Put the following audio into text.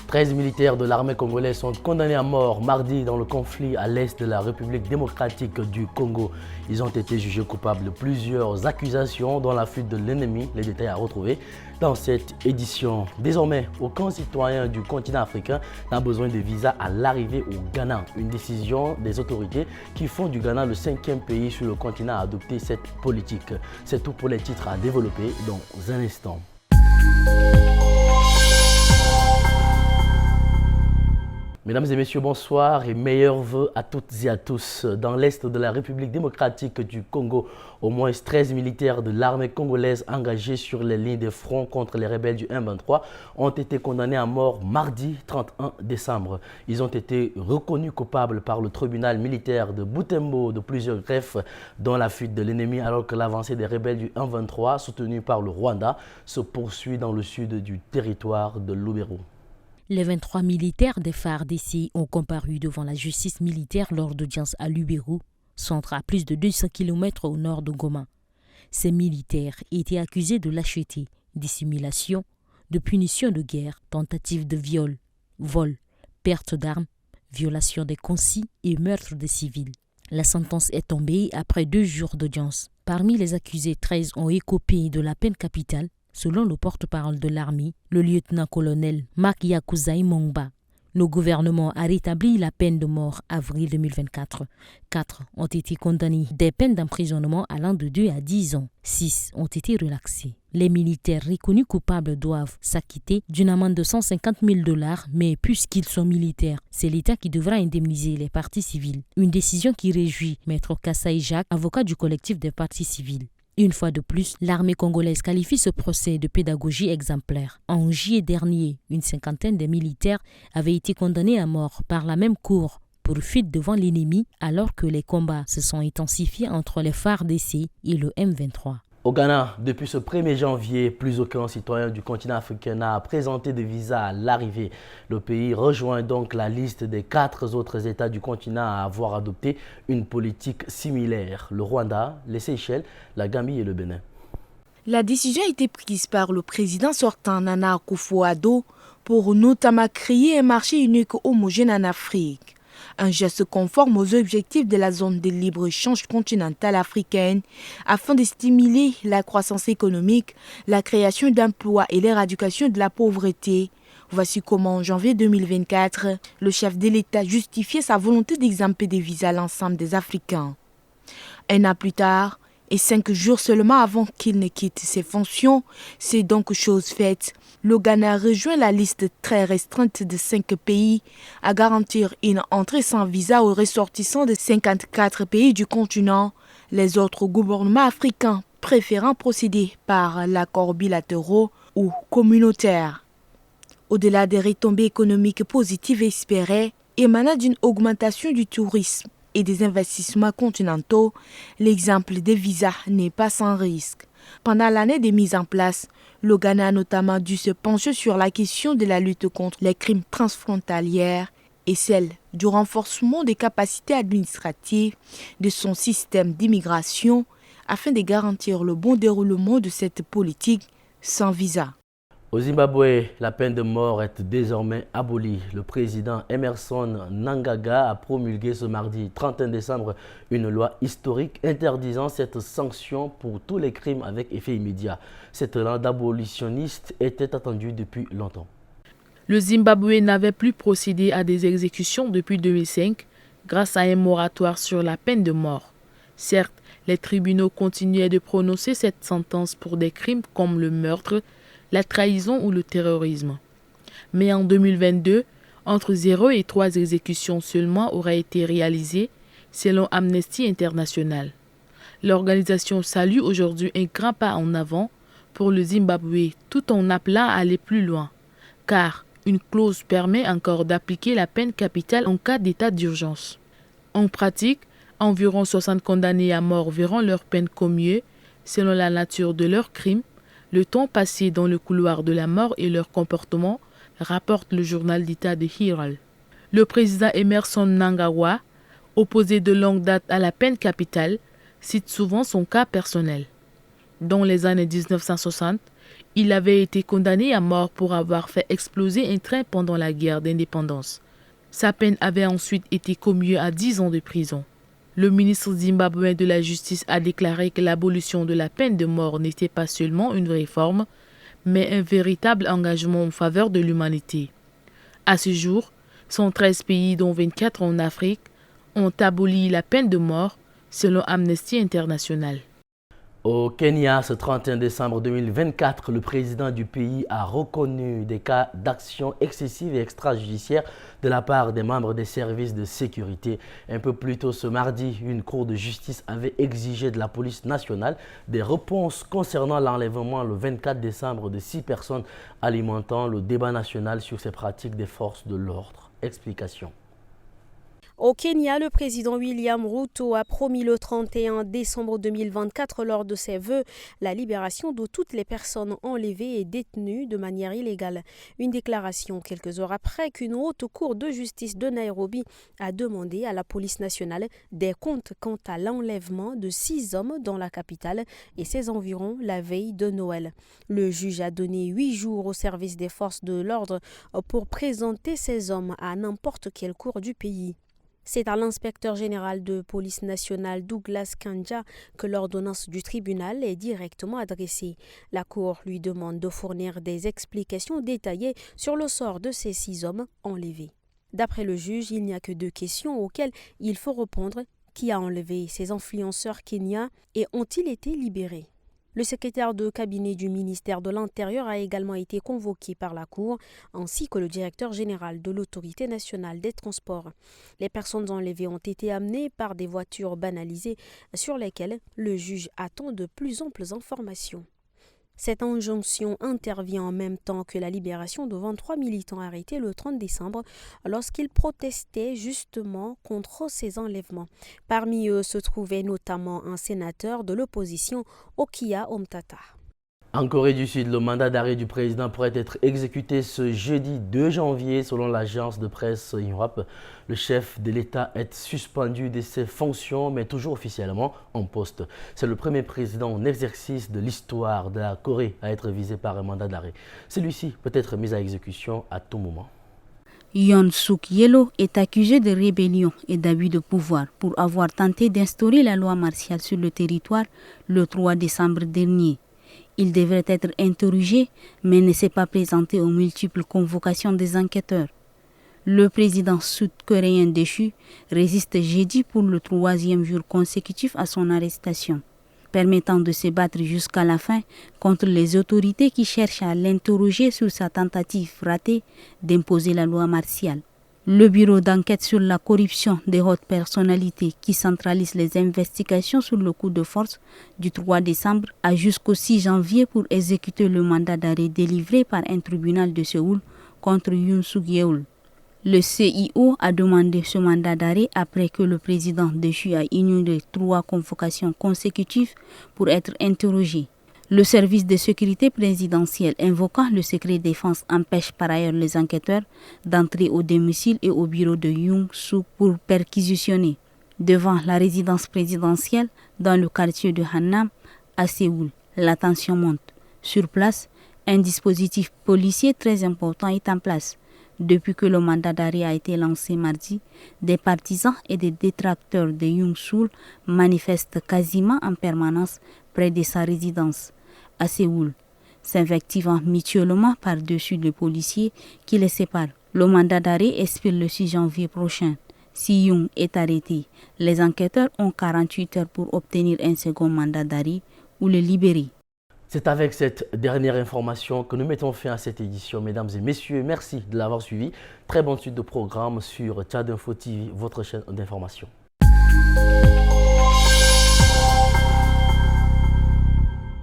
13 militaires de l'armée congolaise sont condamnés à mort mardi dans le conflit à l'est de la République démocratique du Congo. Ils ont été jugés coupables de plusieurs accusations dont la fuite de l'ennemi. Les détails à retrouver dans cette édition. Désormais, aucun citoyen du continent africain n'a besoin de visa à l'arrivée au Ghana. Une décision des autorités qui font du Ghana le 5e pays sur le continent à adopter cette politique. C'est tout pour les titres à développer dans un instant. Mesdames et messieurs, bonsoir et meilleurs vœux à toutes et à tous. Dans l'est de la République démocratique du Congo, au moins 13 militaires de l'armée congolaise engagés sur les lignes de front contre les rebelles du M23 ont été condamnés à mort mardi 31 décembre. Ils ont été reconnus coupables par le tribunal militaire de Butembo de plusieurs greffes, dont la fuite de l'ennemi, alors que l'avancée des rebelles du M23, soutenue par le Rwanda, se poursuit dans le sud du territoire de Lubero. Les 23 militaires des FARDC ont comparu devant la justice militaire lors d'audience à Lubero, centre à plus de 200 km au nord de Goma. Ces militaires étaient accusés de lâcheté, dissimulation, de punition de guerre, tentative de viol, vol, perte d'armes, violation des consignes et meurtre des civils. La sentence est tombée après 2 jours d'audience. Parmi les accusés, 13 ont écopé de la peine capitale. Selon le porte-parole de l'armée, le lieutenant-colonel Mark Yakuzai Mongba, le gouvernement a rétabli la peine de mort avril 2024. 4 ont été condamnés des peines d'emprisonnement allant de 2 à 10 ans. 6 ont été relaxés. Les militaires reconnus coupables doivent s'acquitter d'une amende de $150 000, mais puisqu'ils sont militaires, c'est l'État qui devra indemniser les parties civiles. Une décision qui réjouit Maître Kassaï Jacques, avocat du collectif des parties civiles. Une fois de plus, l'armée congolaise qualifie ce procès de pédagogie exemplaire. En juillet dernier, une 50aine de militaires avaient été condamnés à mort par la même cour pour fuite devant l'ennemi, alors que les combats se sont intensifiés entre les FARDC et le M23. Au Ghana, depuis ce 1er janvier, plus aucun citoyen du continent africain n'a présenté de visa à l'arrivée. Le pays rejoint donc la liste des 4 autres États du continent à avoir adopté une politique similaire. Le Rwanda, les Seychelles, la Gambie et le Bénin. La décision a été prise par le président sortant Nana Akufo-Addo pour notamment créer un marché unique homogène en Afrique. Un geste conforme aux objectifs de la zone de libre-échange continentale africaine afin de stimuler la croissance économique, la création d'emplois et l'éradication de la pauvreté. Voici comment en janvier 2024, le chef de l'État justifiait sa volonté d'exempter des visas à l'ensemble des Africains. Un an plus tard, et 5 jours seulement avant qu'il ne quitte ses fonctions, c'est donc chose faite. Le Ghana rejoint la liste très restreinte de 5 pays à garantir une entrée sans visa aux ressortissants de 54 pays du continent, les autres gouvernements africains préférant procéder par l'accord bilatéraux ou communautaire. Au-delà des retombées économiques positives espérées, émanant d'une augmentation du tourisme et des investissements continentaux, l'exemple des visas n'est pas sans risque. Pendant l'année de mise en place, le Ghana a notamment dû se pencher sur la question de la lutte contre les crimes transfrontalières et celle du renforcement des capacités administratives de son système d'immigration afin de garantir le bon déroulement de cette politique sans visa. Au Zimbabwe, la peine de mort est désormais abolie. Le président Emmerson Mnangagwa a promulgué ce mardi 31 décembre une loi historique interdisant cette sanction pour tous les crimes avec effet immédiat. Cette loi abolitionniste était attendue depuis longtemps. Le Zimbabwe n'avait plus procédé à des exécutions depuis 2005 grâce à un moratoire sur la peine de mort. Certes, les tribunaux continuaient de prononcer cette sentence pour des crimes comme le meurtre, la trahison ou le terrorisme. Mais en 2022, entre 0 et 3 exécutions seulement auraient été réalisées, selon Amnesty International. L'organisation salue aujourd'hui un grand pas en avant pour le Zimbabwe, tout en appelant à aller plus loin, car une clause permet encore d'appliquer la peine capitale en cas d'état d'urgence. En pratique, environ 60 condamnés à mort verront leur peine commuée selon la nature de leur crime, le temps passé dans le couloir de la mort et leur comportement, rapporte le journal d'État de Herald. Le président Emmerson Mnangagwa, opposé de longue date à la peine capitale, cite souvent son cas personnel. Dans les années 1960, il avait été condamné à mort pour avoir fait exploser un train pendant la guerre d'indépendance. Sa peine avait ensuite été commuée à 10 ans de prison. Le ministre zimbabwéen de la Justice a déclaré que l'abolition de la peine de mort n'était pas seulement une réforme, mais un véritable engagement en faveur de l'humanité. À ce jour, 113 pays, dont 24 en Afrique, ont aboli la peine de mort, selon Amnesty International. Au Kenya, ce 31 décembre 2024, le président du pays a reconnu des cas d'action excessive et extrajudiciaire de la part des membres des services de sécurité. Un peu plus tôt ce mardi, une cour de justice avait exigé de la police nationale des réponses concernant l'enlèvement le 24 décembre de 6 personnes, alimentant le débat national sur ces pratiques des forces de l'ordre. Explication. Au Kenya, le président William Ruto a promis le 31 décembre 2024 lors de ses vœux la libération de toutes les personnes enlevées et détenues de manière illégale. Une déclaration quelques heures après qu'une haute cour de justice de Nairobi a demandé à la police nationale des comptes quant à l'enlèvement de 6 hommes dans la capitale et ses environs la veille de Noël. Le juge a donné 8 jours au service des forces de l'ordre pour présenter ces hommes à n'importe quelle cour du pays. C'est à l'inspecteur général de police nationale Douglas Kanja que l'ordonnance du tribunal est directement adressée. La Cour lui demande de fournir des explications détaillées sur le sort de ces 6 hommes enlevés. D'après le juge, il n'y a que 2 questions auxquelles il faut répondre. Qui a enlevé ces influenceurs kenyans et ont-ils été libérés ? Le secrétaire de cabinet du ministère de l'Intérieur a également été convoqué par la Cour, ainsi que le directeur général de l'Autorité nationale des transports. Les personnes enlevées ont été amenées par des voitures banalisées sur lesquelles le juge attend de plus amples informations. Cette injonction intervient en même temps que la libération de 23 militants arrêtés le 30 décembre lorsqu'ils protestaient justement contre ces enlèvements. Parmi eux se trouvait notamment un sénateur de l'opposition, Okia Omtata. En Corée du Sud, le mandat d'arrêt du président pourrait être exécuté ce jeudi 2 janvier selon l'agence de presse Yonhap. Le chef de l'État est suspendu de ses fonctions mais toujours officiellement en poste. C'est le premier président en exercice de l'histoire de la Corée à être visé par un mandat d'arrêt. Celui-ci peut être mis à exécution à tout moment. Yoon Suk-yeol est accusé de rébellion et d'abus de pouvoir pour avoir tenté d'instaurer la loi martiale sur le territoire le 3 décembre dernier. Il devrait être interrogé, mais ne s'est pas présenté aux multiples convocations des enquêteurs. Le président sud-coréen déchu résiste jeudi pour le 3e jour consécutif à son arrestation, permettant de se battre jusqu'à la fin contre les autorités qui cherchent à l'interroger sur sa tentative ratée d'imposer la loi martiale. Le bureau d'enquête sur la corruption des hautes personnalités qui centralise les investigations sur le coup de force du 3 décembre a jusqu'au 6 janvier pour exécuter le mandat d'arrêt délivré par un tribunal de Séoul contre Yoon Suk-yeol. Le CIO a demandé ce mandat d'arrêt après que le président déchu a ignoré 3 convocations consécutives pour être interrogé. Le service de sécurité présidentielle invoquant le secret défense empêche par ailleurs les enquêteurs d'entrer au domicile et au bureau de Yoon Suk pour perquisitionner devant la résidence présidentielle dans le quartier de Hannam à Séoul. La tension monte. Sur place, un dispositif policier très important est en place. Depuis que le mandat d'arrêt a été lancé mardi, des partisans et des détracteurs de Yoon Suk manifestent quasiment en permanence près de sa résidence à Séoul, s'invectivant mutuellement par-dessus les policiers qui les séparent. Le mandat d'arrêt expire le 6 janvier prochain. Si Yoon est arrêté, les enquêteurs ont 48 heures pour obtenir un second mandat d'arrêt ou le libérer. C'est avec cette dernière information que nous mettons fin à cette édition. Mesdames et messieurs, merci de l'avoir suivi. Très bonne suite de programme sur Tchad Info TV, votre chaîne d'information.